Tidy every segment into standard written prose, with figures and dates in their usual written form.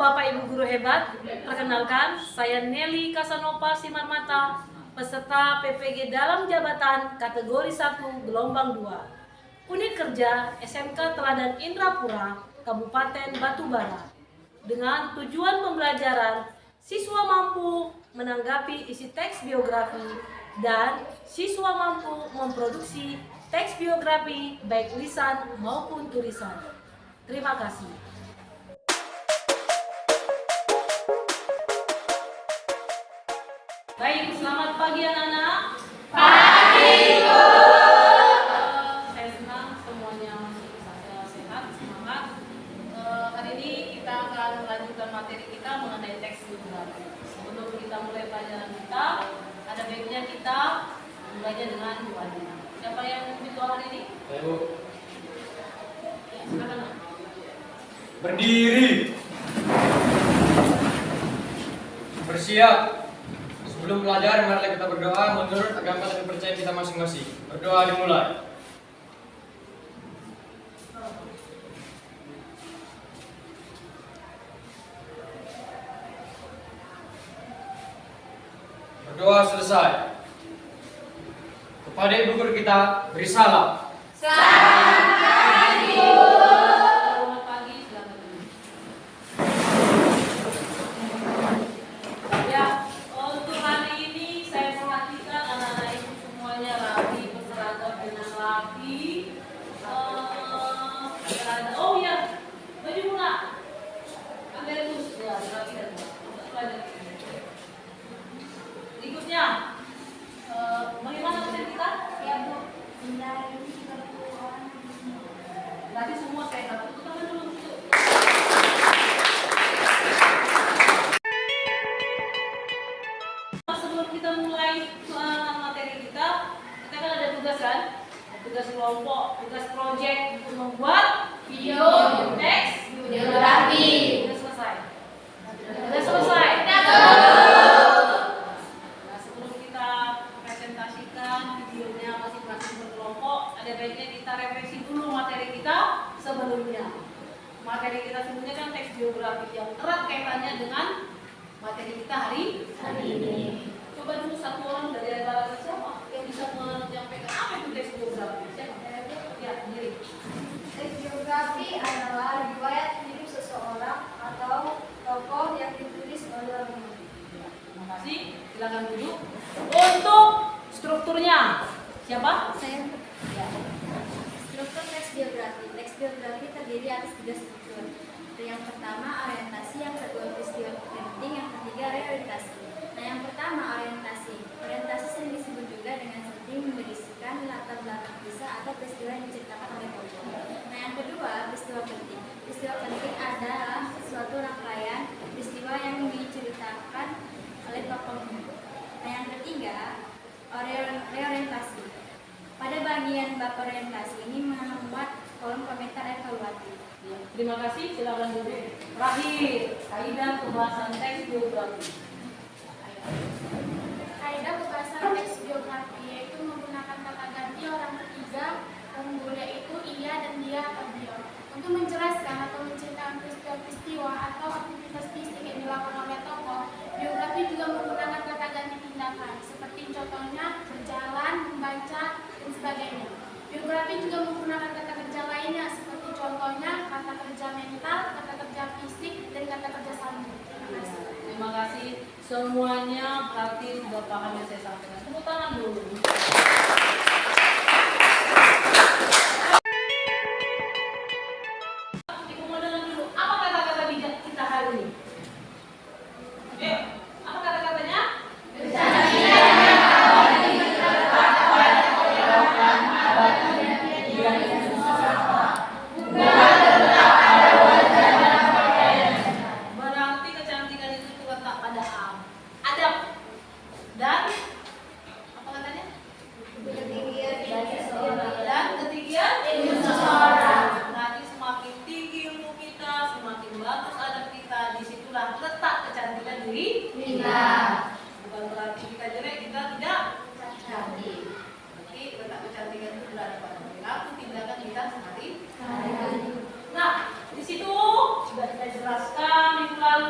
Bapak Ibu guru hebat, perkenalkan saya Nelly Kasanova Simarmata, peserta PPG dalam jabatan kategori 1 gelombang 2. Unit kerja SMK Teladan Indrapura, Kabupaten Batubara. Dengan tujuan pembelajaran, siswa mampu menanggapi isi teks biografi dan siswa mampu memproduksi teks biografi baik lisan maupun tulisan. Terima kasih. Baik, selamat pagi anak-anak. Pagi, Bu. Saya senang semuanya masih sehat, semangat. Hari ini kita akan melanjutkan materi kita mengenai teks biografi. Sebelum kita mulai pelajaran kita, ada baiknya kita mulainya dengan doanya. Siapa yang memimpin doa hari ini? Saya, Bu. Ya, silakan. Berdiri. Bersiap. Sebelum belajar, mari kita berdoa menurut agama dan percaya kita masing-masing. Berdoa dimulai. Berdoa selesai. Kepada ibu guru kita, beri salam. Selamat pagi, Bu. Selamat pagi, silakan. Ya, untuk hari ini saya perhatikan anak-anak ibu semuanya rapi, berseragam dengan rapi. Oh iya, baju mula. Ambil terus ya, rapi dan berikutnya, bagaimana materi kita? Ya, Bu. Ini kita orang. Tadi semua sehat. Tepuk tangan dulu. Sebelum kita mulai materi kita kan ada tugas kan? Tugas kelompok, tugas proyek untuk membuat video teks Biografi. Sudah selesai. Sudah selesai. Nah, sebelum kita presentasikan videonya masing-masing berkelompok, ada baiknya kita revisi dulu materi kita sebelumnya. Materi kita sebelumnya kan teks biografi yang erat kaitannya dengan materi kita hari ini. Coba dulu satu orang dari antara siapa yang bisa menyampaikan apa itu teks biografi? Siapa? Ya, sendiri. Teks biografi adalah riwayat hidup seseorang atau tokoh yang ditulis oleh orang lain. Terima kasih. Silakan duduk. Untuk strukturnya, siapa? Saya. Ya. Struktur teks biografi. Teks biografi terdiri atas 3 struktur. Yang pertama orientasi, yang kedua peristiwa penting, yang ketiga reorientasi. Nah, yang pertama orientasi. Orientasi sering disebut juga dengan setting berisikan latar belakang kisah atau peristiwa yang diceritakan oleh tokoh. Nah, yang kedua peristiwa penting. Peristiwa penting adalah suatu rangkaian peristiwa yang diceritakan oleh tokohnya. Nah, yang ketiga reorientasi. Pada bagian bab orientasi ini memuat kolom komentar evaluatif. Ya, terima kasih. Silakan duduk. Terakhir, kaidah pembahasan teks biografi. Kaidah pembahasan teks biografi yaitu menggunakan kata ganti orang ketiga pengguna itu ia dan dia atau dia untuk menjelaskan atau menceritakan peristiwa-peristiwa atau aktivitas fisik yang dilakukan oleh tokoh. Biografi juga menggunakan kata ganti tindakan seperti contohnya berjalan, membaca, dan sebagainya. Biografi juga menggunakan kata kerja lainnya seperti contohnya kata kerja mental, kata kerja fisik, dan kata kerja sambung. Terima kasih. Terima kasih. Semuanya berarti sudah paham yang saya sampaikan. Tepuk tangan dulu. Ibu mau dengar dulu. Apa kata-kata bijak kita hari ini? Apa kata-katanya? Berarti kecantikan itu terletak pada adab dan apa katanya? Dan ketinggian ilmu seseorang. Berarti semakin tinggi ilmu kita, semakin bagus adab kita. Disitulah letak kecantikan diri kita. Bukan berarti kita jelek, kita tidak cantik. Berarti letak kecantikan itu berada pada perilaku, tindakan kita sehari-hari. Nah, di situ sudah kita jelaskan minggu lalu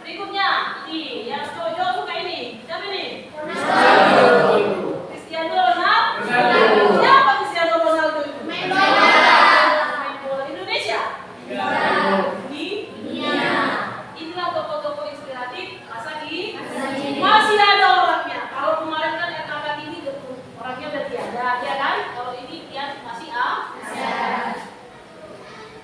Berikutnya, ini yang Jojo suka ini. Siapa ini? Cristiano Ronaldo. Siapa Cristiano Ronaldo itu? Main bola Indonesia. Dunia. Inilah tokoh-tokoh inspiratif masa kini. Masih ada orangnya. Kalau kemarin kan RKK ini orangnya udah tiada, ya kan? Kalau ini dia masih ada.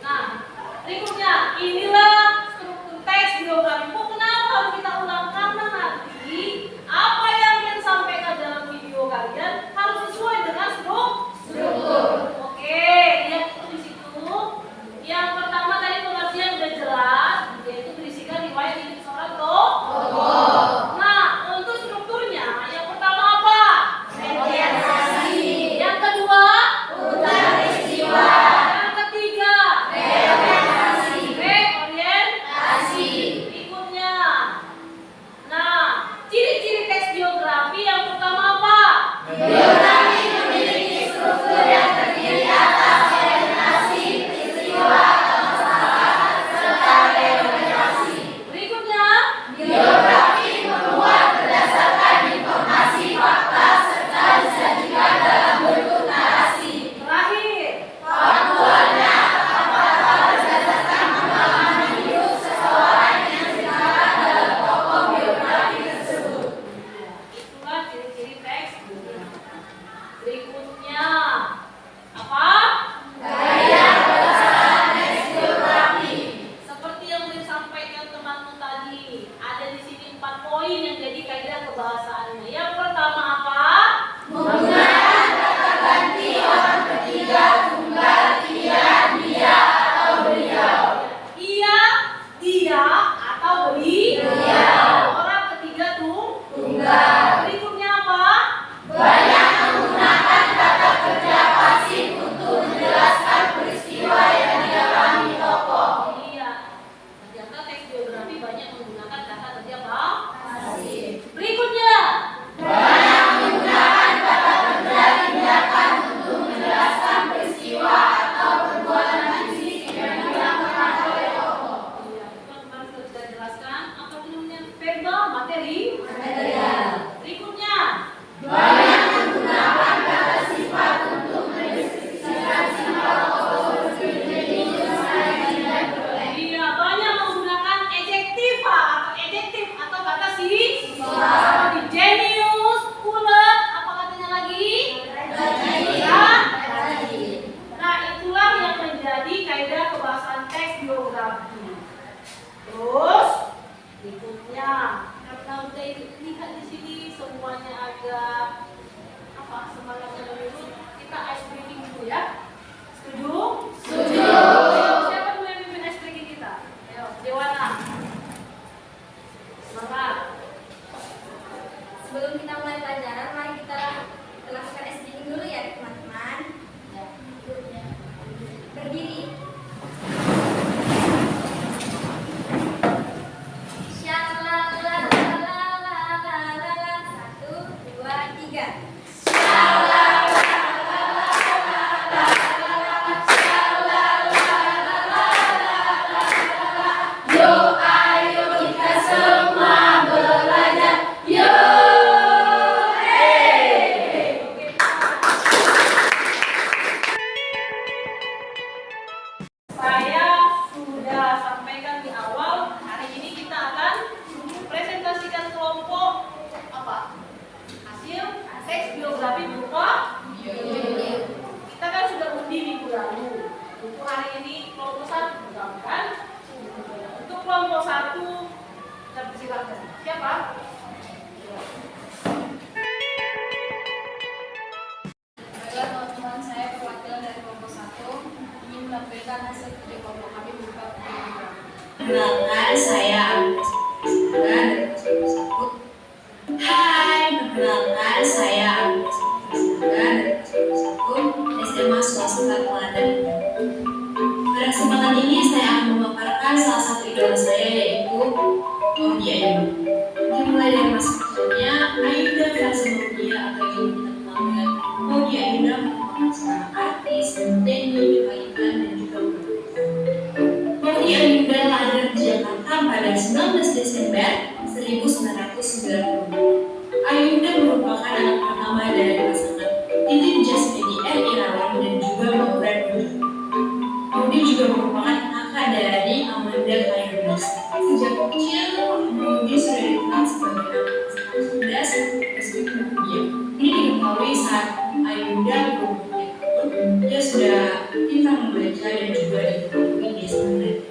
Nah, berikutnya inilah struktur teks biografi. Kok kenapa harus kita ulang? Karena nanti apa yang kalian sampaikan dalam video kalian harus sesuai dengan struktur. Oke, lihat itu di situ. Yang pertama tadi pengertian udah jelas, yaitu berisikan riwayat hidup seorang tokoh. Nah, untuk strukturnya yang pertama apa? Orientasi. Yang kedua, urutan peristiwa. Yang ketiga, reorientasi. Berikutnya. Nah, ciri-ciri teks biografi yang pertama apa? Biografi memiliki struktur yang terdiri atas orientasi, peristiwa, masalah, serta reorientasi. Berikutnya, biografi memuat berdasarkan informasi, fakta, serta disajikan dalam bentuk narasi. Terakhir, faktualnya apakah berdasarkan pengalaman hidup seseorang yang diceritakan dalam tokoh biografi tersebut. Itulah ciri-ciri teks biografi. Berikutnya, apa? Gaya bacaan teks biografi. Seperti yang disampaikan temanmu tadi, ada di sini 4 poin yang jadi kaidah kebahasaannya. Yang pertama apa? Menggunakan kata ganti orang ketiga, tunggal, ia, dia, atau beliau. Ia, dia, atau beliau. Orang ketiga tunggal. Berikutnya apa? Banyak menggunakan kata kerja pasif untuk menjelaskan peristiwa yang dialami tokoh. Iya. Ternyata teks biografi banyak menggunakan kata kerja pasif. Berikutnya. Banyak menggunakan kata kerja tindakan untuk menjelaskan peristiwa atau perbuatan fisik yang dilakukan oleh tokoh. Iya, itu kemarin sudah jelaskan. Apa namanya? Verbal, material. Berikutnya. Banyak menggunakan kata sifat untuk mendeskripsikan sifat tokoh seperti dan beroleh. Iya, banyak menggunakan adjektif atau kata sifat. Seperti jenius, ulet, apa katanya lagi? Nah, itulah yang menjadi kaidah kebahasaan teks biografi. Terus berikutnya, karena udah lihat di sini semuanya agak semangatnya menurut kita ice breaking dulu ya. Setuju? Setuju. Siapa dulu yang mimpin ice breaking kita? Ayo, Dewana. Semangat. Sebelum kita mulai pelajaran, mari kita lakukan SDG dulu ya teman-teman. Berdiri. Shalalalalalalalala. 1, 2, 3. Yuk, ayo kita semua belajar. Saya sudah sampaikan di awal, hari ini kita akan presentasikan kelompok apa? Hasil teks biografi berupa kita kan sudah undi minggu lalu. Untuk hari ini kelompok 1 kan? Untuk kelompok 1 kita persilakan. Siapa? Baiklah teman-teman, saya perwakilan dari kelompok 1 ingin menampilkan hasil kerja kelompok kami berupa video. Perkenalkan, saya Agnes dari kelompok 1. Hai, perkenalkan, saya Agnes dari kelompok 1 SMA Swasta Teladan. Pada kesempatan ini saya akan memaparkan salah satu idola saya, yaitu Maudy Ayunda. Dimulai dari masa kecilnya, Ayunda versi Maudy atau yang kita kenal dengan Maudy Ayunda merupakan seorang artis, penyanyi, penyanyi, dan juga penulis. Maudy Ayunda lahir di Jakarta Lahirnya pada 19 Desember 1990. Ayunda merupakan anak pertama dari pasangan Titin Jasmine R. Irawan dan juga Maura Dwi. Maudi juga merupakan kakak dari Amanda Ayunda. Sejak kecil, Maudi sudah dikenal sebagai anak cerdas dan Maudi. Ini diketahui saat Ayunda berumur 3 tahun, dia sudah pintar membaca dan juga diketahui dia sangat.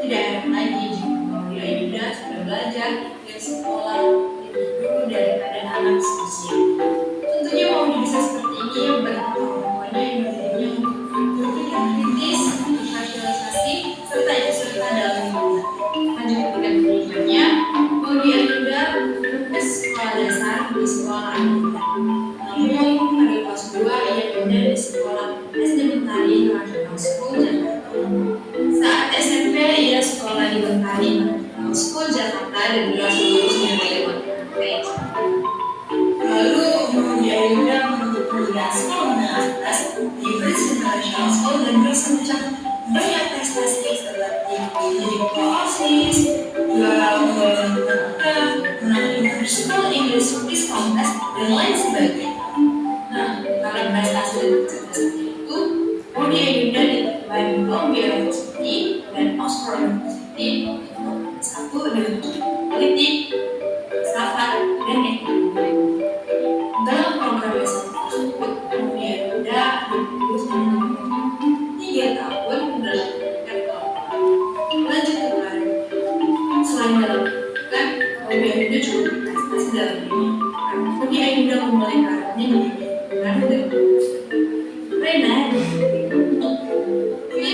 Tidak heran lagi jika Maudi Ayunda sudah belajar dan sekolah lebih dulu daripada anak seusia. Tentunya Maudi bisa seperti ini yang berkat orang tuanya yang mendirinya untuk berpikir kritis, bersosialisasi, serta ikut serta dalam lingkungan. Lanjut ke pendidikannya, Maudi Ayunda lulus sekolah dasar di sekolah Ayunda. Namun pada kelas 2 ia pindah di sekolah SD Mentari National School Jakarta. Saat SMP ia sekolah di Mentari National School Jakarta dan berhasil lulus dari UTS. Lalu Maudi Ayunda menuntut kuliah sekolah menengah atas di Princeton National School dan bersencang banyak prestasi seperti menjadi ketua OSIS, juara lomba terbuka, menang International English Quiz Contest, dan lain sebagainya. Nah, karena prestasi dan kecerdasan itu, Maudi Ayunda diterima di Columbia University dan Oxford University untuk S1 dengan politik, filsafat, dan ekonomi. Dalam program S1 tersebut, Maudi Ayunda lulus dengan 3 tahun mendapatkan kelompok. Lanjut ke karir. Selain dalam pendidikan, Maudi Ayunda juga berprestasi dalam dunia. Maudi Ayunda memulai karirnya di dunia dan Rena film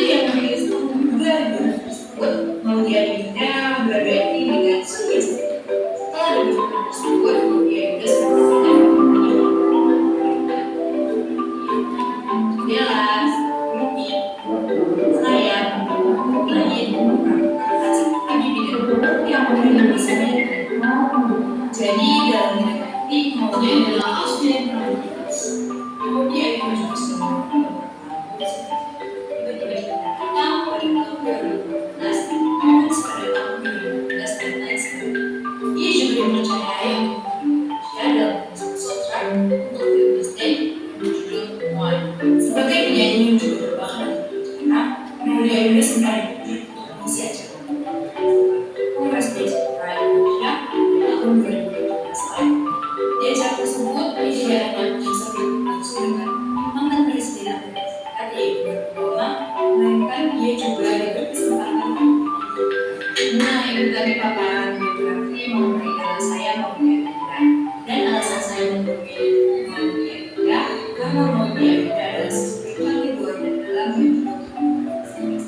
yang merilis juga tersebut. Maudi Ayunda bergabung dengan Surya. Setelah debut tersebut, Maudi Ayunda sempat jelas, mungkin saya lain tapi bidang yang mungkin bisa jadi dalam nanti Maudi adalah Austrian Province. Maudi Ayunda juga sedang tiba-tiba datang pada tahun 2012 dan pada tahun 2015 dan lain sebagainya. Ia juga dipercayai dalam soundtrack untuk film Disney berjudul One. Sebagai penyanyi yang juga berbakat karena Maudi Ayunda sempat dipuji untuk mengisi acara Kongres Basic Pride Indonesia tahun 2017 lalu. Di acara tersebut, ia tidak hanya bisa berlangsung dengan mantan Presiden Amerika Serikat yaitu Barack Obama, melainkan ia juga diberi kesempatan. Nah, itu tadi paparan biografi mengenai idola saya Maudi Ayunda dan alasan saya memilih Maudi Ayunda karena Maudi Ayunda adalah sosok yang luar dan dalam hidup saya.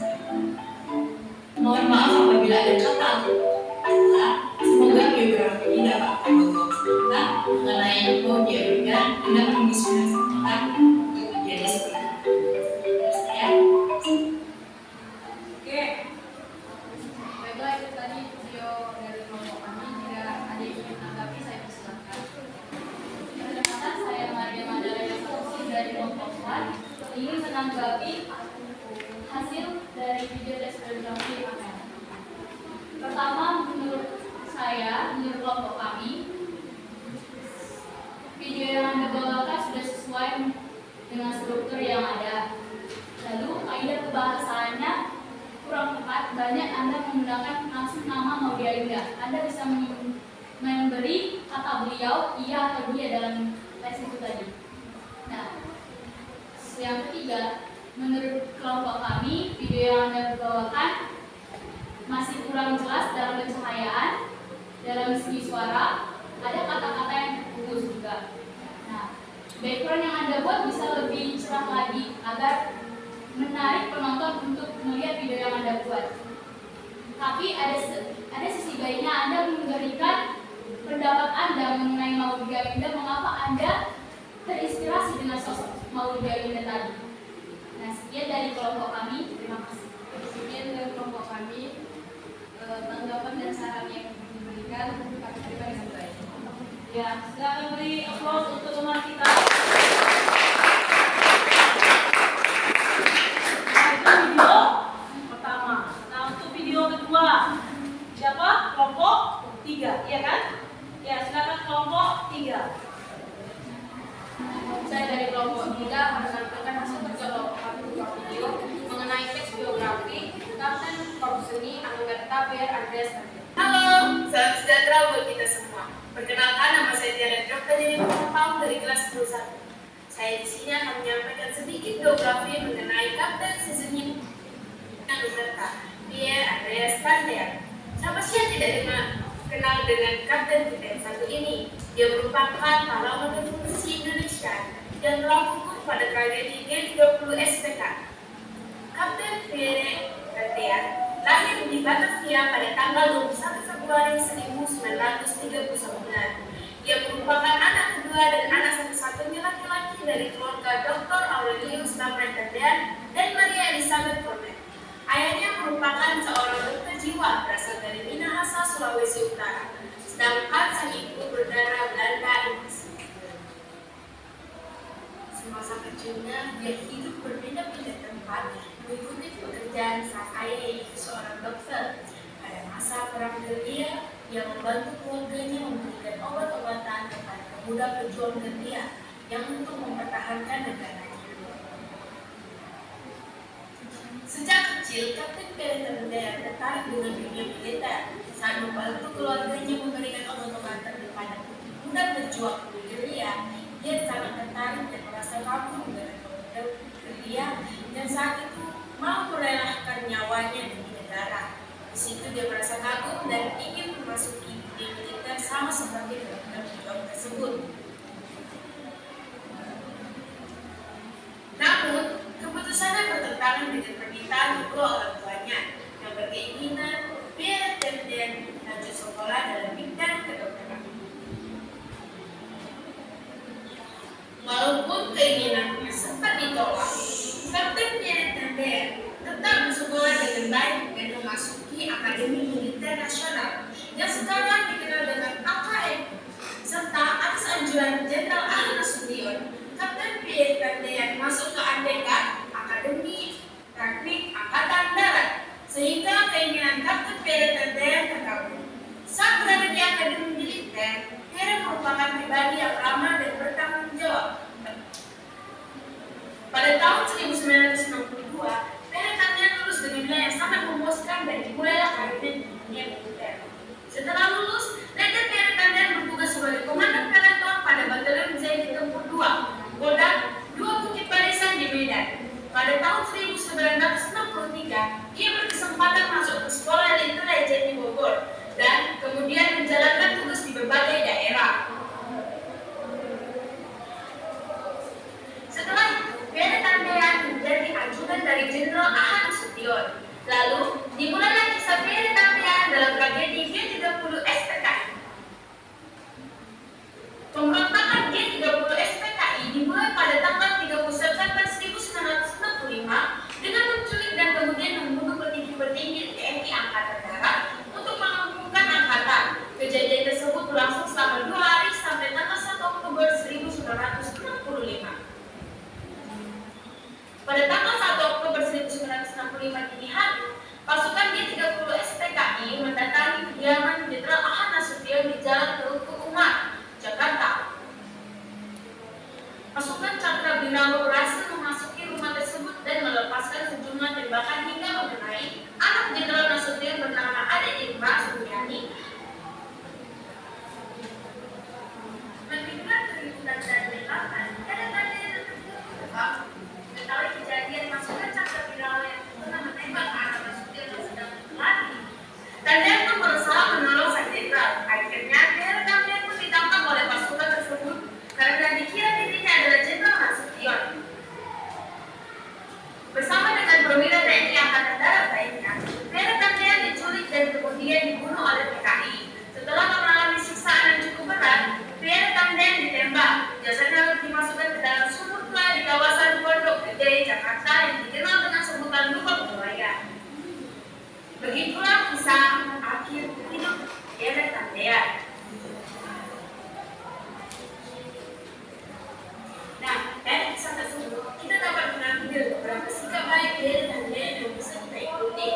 Mohon maaf apabila ada kata atau salah. Semoga biografi ini dapat membawa kita mengenai Maudi Ayunda dan dapat menginspirasi kita untuk menjadi seperti saya. Oke. Baiklah, itu tadi video dari kelompok kami. Jika ada yang ingin menanggapi, saya persilakan. Perkenalkan, saya Maria Madalena Sausi dari kelompok 4 ingin menanggapi hasil dari video tes biografi AKM. Pertama, menurut kelompok kami, video yang Anda bawakan sudah sesuai dengan struktur yang ada. Lalu, kaidah kebahasaannya kurang tepat, banyak Anda menggunakan langsung nama Maudi Ayunda. Anda bisa memberi kata beliau, iya atau dia dalam tes itu tadi. Nah, yang ketiga, menurut kelompok kami, video yang Anda bawakan masih kurang jelas dalam pencahayaan, dalam segi suara, ada kata-kata yang terputus juga. Nah, background yang Anda buat bisa lebih cerah lagi agar menarik penonton untuk melihat video yang Anda buat. Tapi ada sisi baiknya Anda memberikan pendapat Anda mengenai Maudi Ayunda, mengapa Anda terinspirasi dengan sosok Maudi Ayunda tadi. Nah, sekian dari kelompok kami. Terima kasih. Sekian dari kelompok kami. Tanggapan dan saran yang diberikan kami terima dengan baik. Ya, silakan beri aplaus untuk teman kita. Nah, itu video pertama. Nah, untuk video kedua, Kita PR Andreas Kandian. Halo, salam sejahtera buat kita semua. Perkenalkan, nama saya Tiara Drop dari 5 tahun dari kelas 21. Saya di sini akan menyampaikan sedikit biografi mengenai Kapten Seasonnya yang beserta Pierre Andreas Kandian. Siapa sih yang tidak kenal dengan Kapten kita yang satu ini? Dia merupakan pahlawan revolusi Indonesia yang telah gugur pada tragedi G30 SPK. Kapten Pierre Kandian lahir di Batavia pada tanggal 21 Februari 1939. Dia merupakan anak kedua dan anak satu-satunya laki-laki dari keluarga Dr. Aurelius Lamren Kandian dan Maria Elizabeth Cornet. Ayahnya merupakan seorang dokter jiwa berasal dari Minahasa, Sulawesi Utara, sedangkan sang ibu berdarah Belanda Inggris. Semasa kecilnya, dia hidup berpindah-pindah tempat mengikuti pekerjaan sang ayah yaitu seorang dokter. Pada masa Perang Gerilya, dia membantu keluarganya memberikan obat-obatan kepada pemuda pejuang gerilya yang untuk mempertahankan negaranya. Sejak kecil, Kapten Pierre Kandian tertarik dengan dunia militer. Saat membantu keluarganya memberikan obat-obatan kepada pemuda pejuang gerilya, dia sangat tertarik dan merasa kagum dengan pemuda gerilya dan saat itu mau merelakan nyawanya demi negara. Di situ dia merasa kagum dan ingin memasuki dunia militer sama seperti pemuda pejuang tersebut. Namun, keputusannya bertentangan dengan permintaan kedua orang tuanya yang berkeinginan Pierre Kandian lanjut sekolah dalam bidang kedokteran. Walaupun keinginannya sempat ditolak, Kapten Pierre Kandian tetap bersekolah dengan baik dan memasuki Akademi Militer Nasional yang sekarang dikenal dengan AKN. Serta atas anjuran Jenderal Ahmad Nasution, Kapten Pierre Kandian masuk ke ADK, Akademi Teknik Angkatan Darat, sehingga keinginan Kapten Pierre Kandian terkabul. Saat berada di Akademi Militer, Pierre merupakan pribadi yang ramah dan bertanggung jawab. Pada tahun 1962, Pierre Kandian lulus dengan nilai yang sangat memuaskan dan dimulailah karirnya di dunia militer. Setelah lulus, Letnan Pierre Kandian bertugas sebagai komandan peleton pada Batalion Zaidi Tempur 2, Kodam 2 Bukit Barisan di Medan. Pada tahun 1963, ia berkesempatan masuk ke Sekolah Lentera Jati Bogor dan kemudian menjalankan tugas di berbagai daerah. Setelah itu, Pierre Kandian menjadi ajudan dari Jenderal Ahmad Nasution. Lalu, dimulailah kisah Pierre Kandian dalam tragedi G30 SPKI. Pemberontakan G30 SPKI dimulai pada tanggal 30 September 1965 dengan menculik dan kemudian membunuh petinggi-petinggi TNI Angkatan Darat untuk mengumpulkan angkatan. Kejadian tersebut berlangsung selama 2 hari sampai tanggal 1 Oktober 1965. Pada tanggal 1 Oktober 1965 dini hari, pasukan G30 SPKI mendatangi kediaman Jenderal Ahmad Nasution di Jalan Telugu Umar, Jakarta. Pasukan Cakra Binawa berhasil memasuki rumah tersebut dan melepaskan sejumlah tembakan hingga mengenai anak Jenderal Nasution bernama Ade Irma Suryani. Mendengar keributan dan tembakan, Pierre Kandian terkejut mengetahui kejadian pasukan Cakra Binawa yang tengah menembak anak Nasution yang sedang berlari. Kandian pun berusaha menolong sang jenderal. Akhirnya, Pierre Kandian pun ditangkap oleh pasukan tersebut karena dikira dirinya adalah Jenderal Nasution. Bersama dengan perwira TNI Angkatan Darat lainnya, Pierre Kandian diculik dan kemudian dibunuh oleh PKI. Setelah mengalami siksaan yang cukup berat, Pierre Kandian ditembak. Jasadnya lalu dimasukkan ke dalam sumur tua di kawasan Pondok Gede, Jakarta yang dikenal dengan sebutan Lubang Buaya. Begitulah kisah akhir hidup Pierre Kandian. Nah, dari kisah tersebut, kita dapat mengambil beberapa sikap baik Pierre Kandian yang bisa kita ikuti.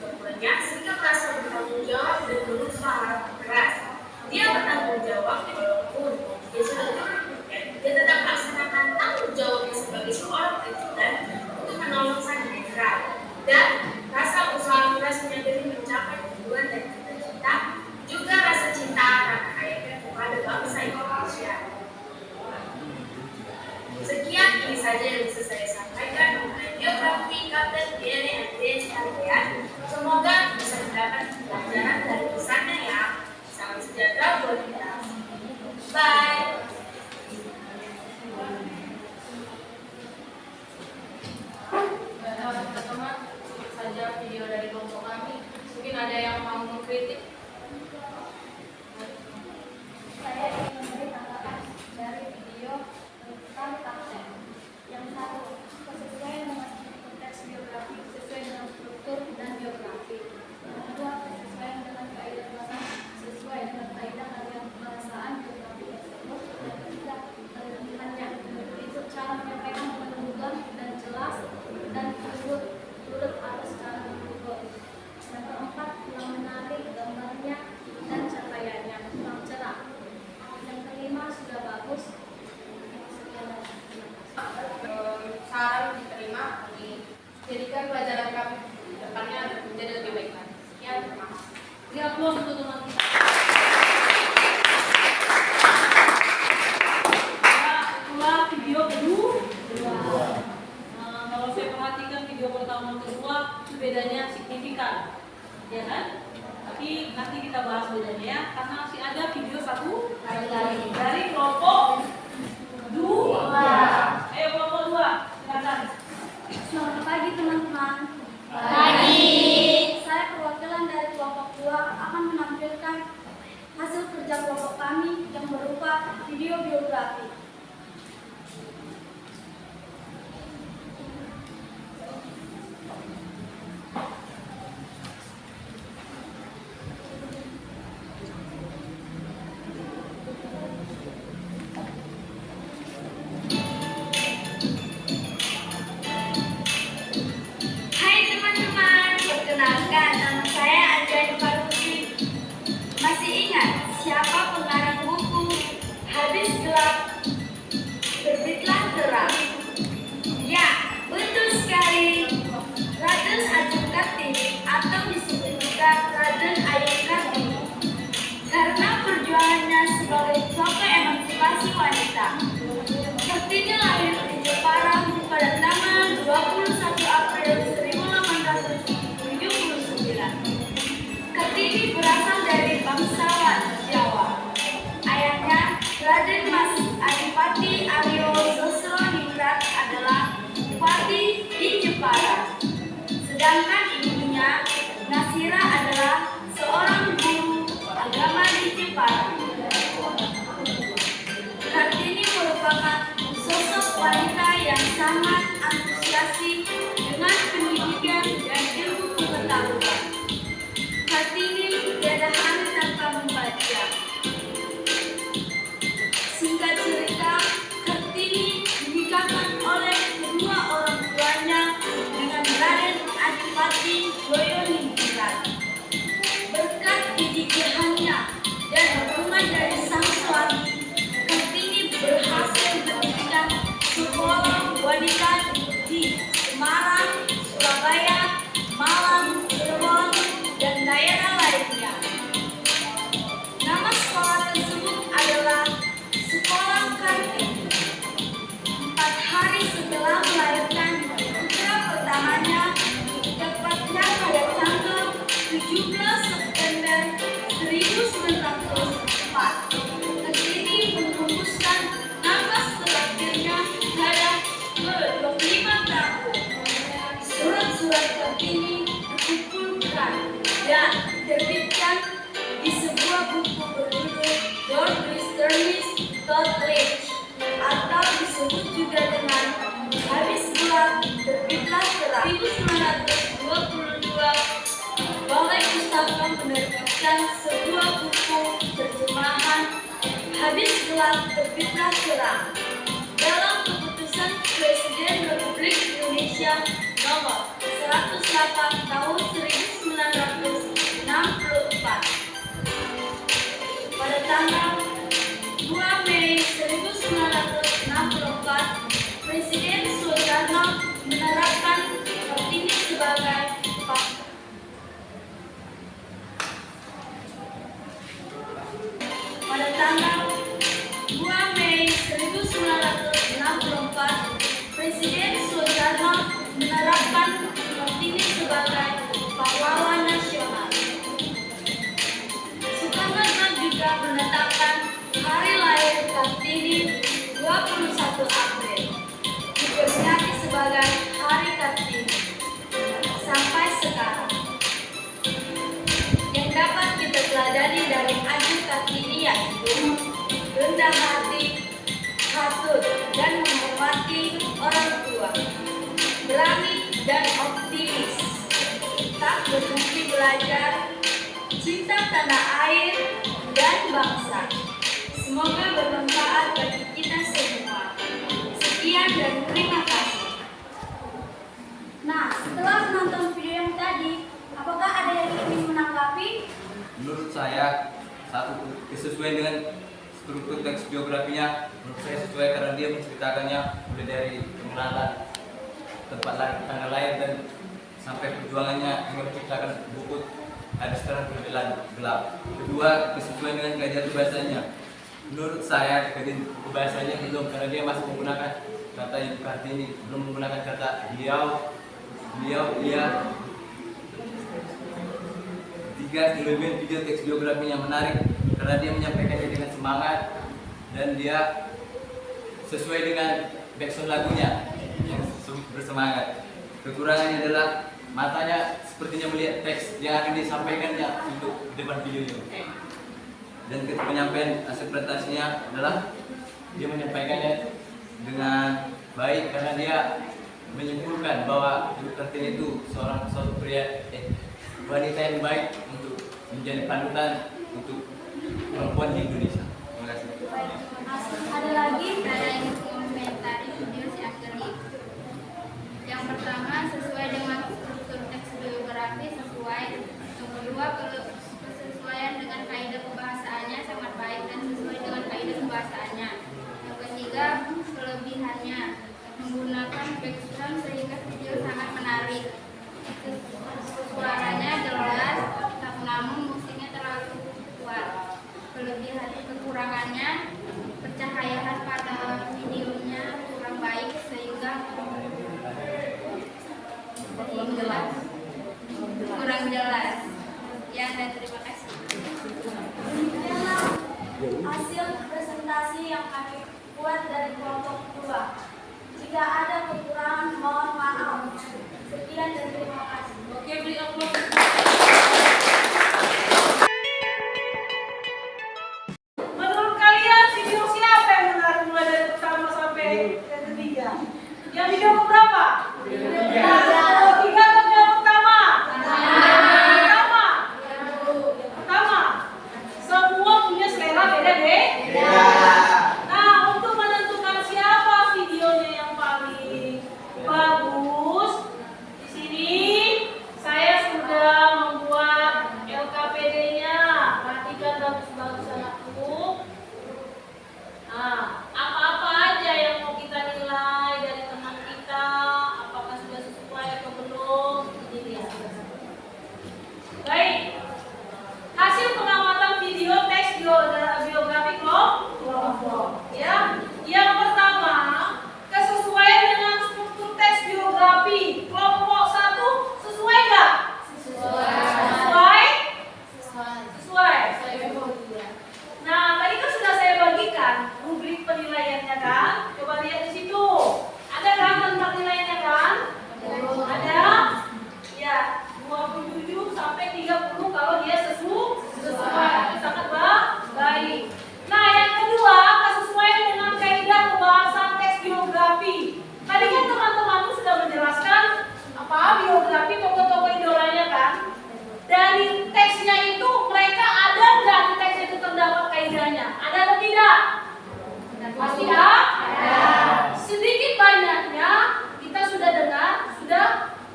Contohnya, sikap rasa bertanggung jawab dan berusaha keras. Dia bertanggung jawab walaupun dia sudah turun, dia tetap melaksanakan tanggung jawabnya sebagai seorang ajudan untuk menolong sang jenderal. Dan rasa usaha kerasnya diri mencapai bedanya signifikan, ya kan? Tapi nanti kita bahas bedanya ya, karena masih ada video satu lagi dari kelompok 2. Ayo kelompok 2, silakan. Selamat pagi teman-teman. Pagi. Saya perwakilan dari kelompok 2 akan menampilkan hasil kerja kelompok kami yang berupa video biografi. Hai teman-teman, perkenalkan nama saya Anjani Farusi. Masih ingat siapa pengarang buku Habis Gelap Terbitlah Terang? Ya, betul sekali. Raden Ajeng Kartini atau disebut juga Raden Ayeng Kartini. Karena perjuangannya sebagai tokoh emansipasi wanita, Kartini lahir di Jepara pada tanggal 21 April 1879. Kartini berasal dari bangsawan Jawa. Ayahnya, Raden Mas Adipati Aryo Sosroningrat adalah bupati di Jepara. Sedangkan ibunya, Nasira adalah seorang guru agama di Jepara. Kartini merupakan sosok wanita yang sangat antusiasi dengan pendidikan dan ilmu pengetahuan. Kartini tiada hari tanpa membaca. Singkat cerita, Kartini dinikahkan oleh kedua orang tuanya dengan Raden Adipati Joyoningrat. Berkat kegigihannya dan dukungan dari sang suami, Kartini berhasil mendirikan sekolah wanita di Semarang, Surabaya, Malang, Cirebon, dan daerah lainnya. Nama sekolah tersebut adalah Sekolah Kartini. 4 hari setelah melahirkan putra pertamanya, tepatnya pada tanggal 17 September 1904, Kartini menghembuskan nafas terakhirnya pada ke-25 tahun. Surat-surat Kartini dikumpulkan dan diterbitkan di sebuah buku berjudul Lord Westernis Totledge, atau disebut juga dengan Habis Gelap Terbitlah Terang. 1922, Balai Pustaka menerbitkan sebuah buku terjemahan Habis Gelap Terbitlah Terang. Dalam keputusan Presiden Republik Indonesia nomor 108 tahun 1964. Pada tanggal 2 Mei 1964, Presiden Soekarno menerapkan Kartini sebagai Pada tanggal 2 Mei 1964, Presiden Soekarno menerapkan Kartini sebagai pahlawan nasional. Soekarno juga menetapkan hari lahir Kartini 21 April, diperingati sebagai Hari Kartini sampai sekarang. Yang dapat kita teladani dari Ajeng Kartini yaitu rendah hati, hatut, dan menghormati orang tua, berani dan optimis, tak berhenti belajar, cinta tanah air dan bangsa. Semoga bermanfaat bagi kita semua. Sekian dan terima kasih. Nah, setelah menonton video yang tadi, apakah ada yang ingin menanggapi? Menurut saya, satu kesesuaian dengan struktur teks biografinya, menurut saya sesuai karena dia menceritakannya mulai dari pengenalan tempat lahir, tanggal lahir, dan sampai perjuangannya yang menciptakan buku Habis Terang Terbitlah Gelap. Kedua, kesesuaian dengan kaedah bahasanya. Menurut saya kaedah bahasanya belum, karena dia masih menggunakan kata Ibu Kartini, belum menggunakan kata beliau, ia, Ketiga, kelebihan video teks biografinya menarik karena dia menyampaikannya dengan semangat dan dia sesuai dengan backsound lagunya yang bersemangat. Kekurangannya adalah matanya sepertinya melihat teks yang akan disampaikannya untuk depan videonya. Dan penyampaian aspek presentasinya adalah dia menyampaikannya dengan baik karena dia menyimpulkan bahwa Ibu Kartini itu seorang wanita yang baik untuk menjadi panutan untuk perempuan di Indonesia. Terima kasih. Ada lagi saya ingin mengomentari video si Akeli. Yang pertama, sesuai dengan struktur teks biografi sesuai. Yang kedua, kesesuaian dengan kaidah pembahasannya sangat baik dan sesuai dengan kaidah pembahasannya. Yang ketiga, kelebihannya menggunakan background sehingga video sangat menarik. Suaranya jelas, namun musiknya terlalu kuat. Kekurangannya, pencahayaan pada videonya kurang baik sehingga kurang jelas. Ya, dan terima kasih. Hasil presentasi yang kami buat dari kelompok 2. Jika ada kekurangan, mohon maaf. Sekian dan terima kasih. Oke, beri aplaus. Menurut kalian video siapa yang menarik mulai dari pertama sampai yang ketiga? Yang video keberapa? Ketiga atau yang pertama? Pertama. Semua punya selera beda deh. Nah, untuk menentukan siapa videonya yang paling bagus, di sini saya sudah membuat LKPD-nya. Perhatikan bagus-bagus anakku. Nah, apa-apa aja yang mau kita nilai dari teman kita, apakah sudah sesuai atau belum, ini lihat. Baik. Hasil pengamatan video teks biografi kelompok. Ya. Yang pertama, kesesuaian dengan struktur teks biografi kelompok 1 sesuai nggak? Sesuai. Nah, tadi kan sudah saya bagikan rubrik penilaiannya kan? Coba lihat di situ. Ada kan tentang nilainya kan? Ada? Ya, 27 sampai 30 kalau dia sesuai. Sangat baik. Nah, yang kedua, kesesuaian dengan kaidah pembahasan teks biografi. Tadi kan teman-teman sudah menjelaskan apa biografi tokoh-tokoh idolanya kan? Dari teksnya itu mereka ada nggak di teks itu terdapat kaidahnya? Ada atau tidak? Pasti ada. Sedikit banyaknya kita sudah dengar, sudah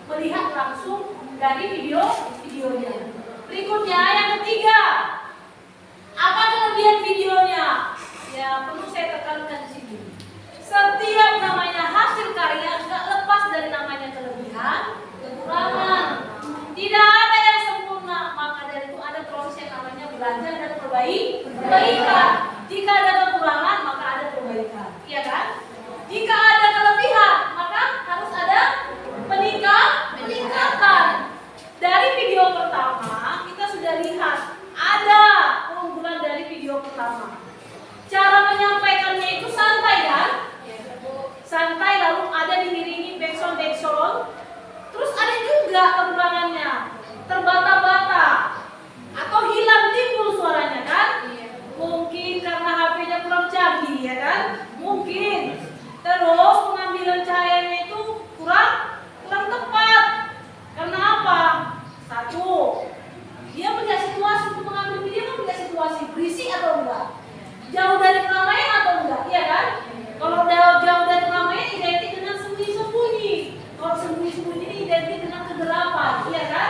melihat langsung dari videonya. Berikutnya yang ketiga, apa kelebihan videonya? Ya, perlu saya tekankan di sini. Setiap namanya hasil karya nggak lepas dari namanya kelebihan, kekurangan. Tidak ada yang sempurna, maka dari itu ada proses yang namanya belajar dan perbaikan. Jika ada kekurangan, maka ada perbaikan. Iya kan? Jika ada kelebihan, maka harus ada peningkatan. Dari video pertama, kita sudah lihat ada keunggulan dari video pertama. Cara menyampaikannya itu santai kan? Santai, lalu ada diiringi backsound. Terus ada juga kekurangannya, terbata-bata atau hilang timbul suaranya kan? Mungkin karena HP-nya kurang canggih ya kan? Mungkin. Terus pengambilan cahayanya itu kurang tepat. Karena apa? Satu, dia melihat situasi untuk mengambil video kan melihat situasi berisik atau enggak? Jauh dari keramaian atau enggak? Iya kan? Kalau jauh dari keramaian identik dengan sembunyi-sembunyi. Kalau sembunyi-sembunyi ini identik dengan kegelapan, iya kan?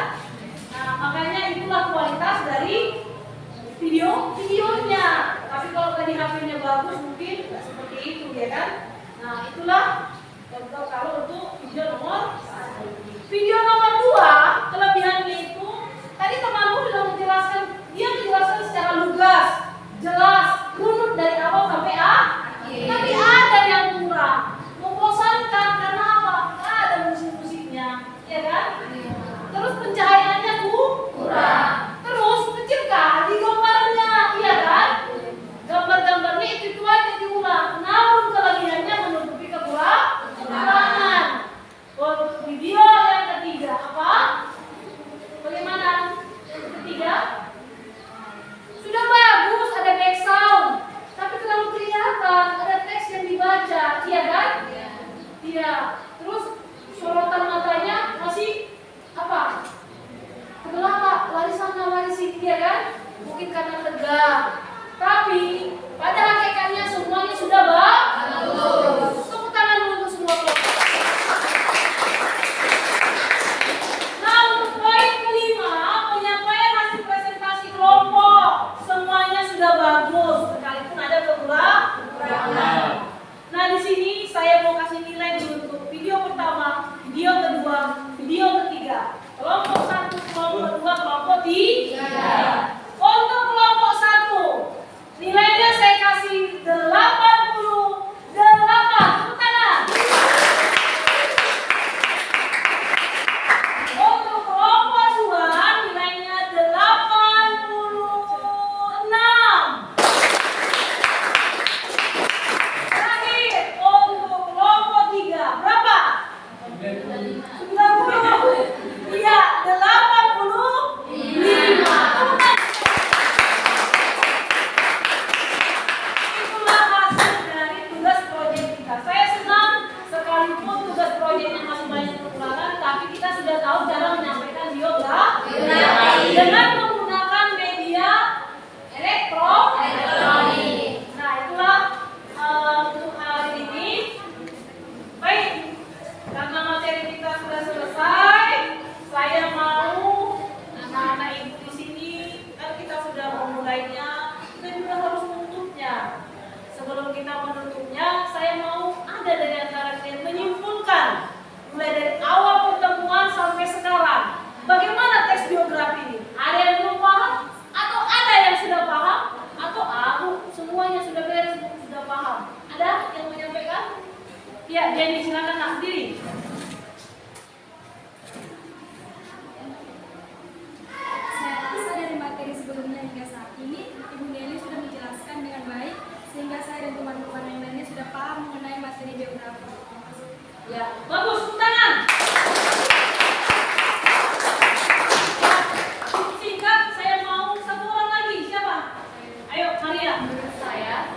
mungkin karena tegang. Tapi pada hakikatnya semuanya sudah bagus. Tepuk tangan dulu untuk semua kelompok. Nah, untuk poin kelima, penyampaian hasil presentasi kelompok. Semuanya sudah bagus, sekalipun ada kekurangan. Nah, di sini saya mau kasih nilai dulu untuk video pertama, video kedua, video ketiga. Kelompok 1, kelompok 2, kelompok 3. Untuk kelompok 1, nilainya saya kasih 88. Tepuk tangan. Untuk kelompok 2, nilainya 86. Terakhir, untuk kelompok 3, berapa? 90. Iya, 85. Itulah hasil dari tugas proyek kita. Saya senang sekalipun tugas proyeknya masih banyak kekurangan, tapi kita sudah tahu cara menyampaikan biografi dengan menggunakan media elektronik. Nah, itulah untuk hari ini. Baik, karena materi kita sudah selesai, saya mau anak-anak ibu di sini, kan kita sudah memulainya, kita juga harus menutupnya. Sebelum kita menutupnya, saya mau ada dari antara kalian menyimpulkan mulai dari awal pertemuan sampai sekarang. Bagaimana teks biografi ini? Ada yang belum paham? Atau ada yang sudah paham? Atau semuanya sudah beres, sudah paham? Ada yang menyampaikan? Ya, Jenny, silakan nak sendiri. Saya rasa dari materi sebelumnya hingga saat ini, Ibu Nelly sudah menjelaskan dengan baik, sehingga saya dan teman-teman yang lainnya sudah paham mengenai materi biografi. Ya, bagus, tepuk tangan. Singkat, saya mau satu orang lagi. Siapa? Ayo, Maria. Menurut saya,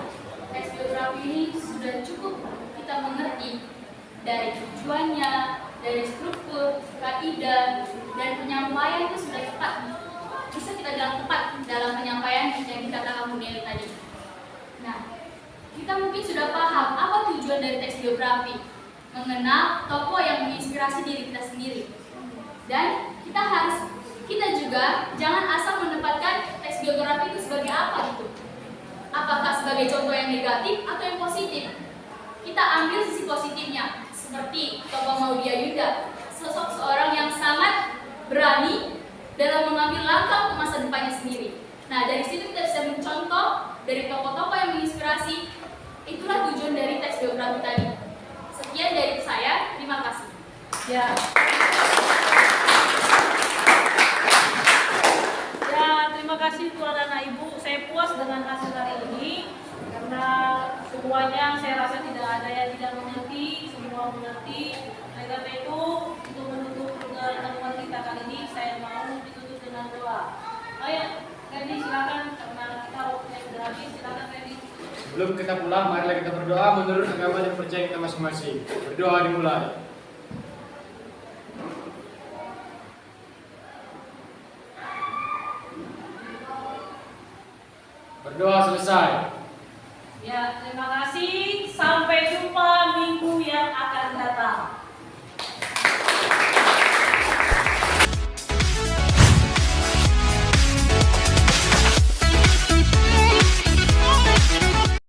teks biografi ini sudah cukup kita mengerti dari tujuannya, dari struktur, kaidah, dan penyampaian itu sudah tepat. Bisa kita bilang tepat dalam penyampaian yang dikatakan Bu Nelly tadi. Nah, kita mungkin sudah paham apa tujuan dari teks biografi, mengenal tokoh yang menginspirasi diri kita sendiri. Dan kita juga jangan asal menempatkan teks biografi itu sebagai apa gitu. Apakah sebagai contoh yang negatif atau yang positif? Kita ambil sisi positifnya, seperti tokoh Maudia Yuda, sosok seorang yang sangat berani dalam mengambil langkah untuk masa depannya sendiri. Nah, dari situ kita bisa mencontoh dari tokoh-tokoh yang menginspirasi. Itulah tujuan dari teks biografi tadi. Sekian dari saya, terima kasih. Ya. Ya, terima kasih Tuan dan Ibu. Saya puas dengan hasil hari ini karena semuanya saya rasa tidak ada yang tidak mengerti, semua mengerti. Oleh karena itu, untuk menutup pertemuan kita kali ini, saya mau ditutup dengan doa. Ayo, Randy silakan karena kita waktunya sudah habis. Silakan Randy. Sebelum kita pulang, marilah kita berdoa menurut agama dan percaya kita masing-masing. Berdoa dimulai. Berdoa selesai.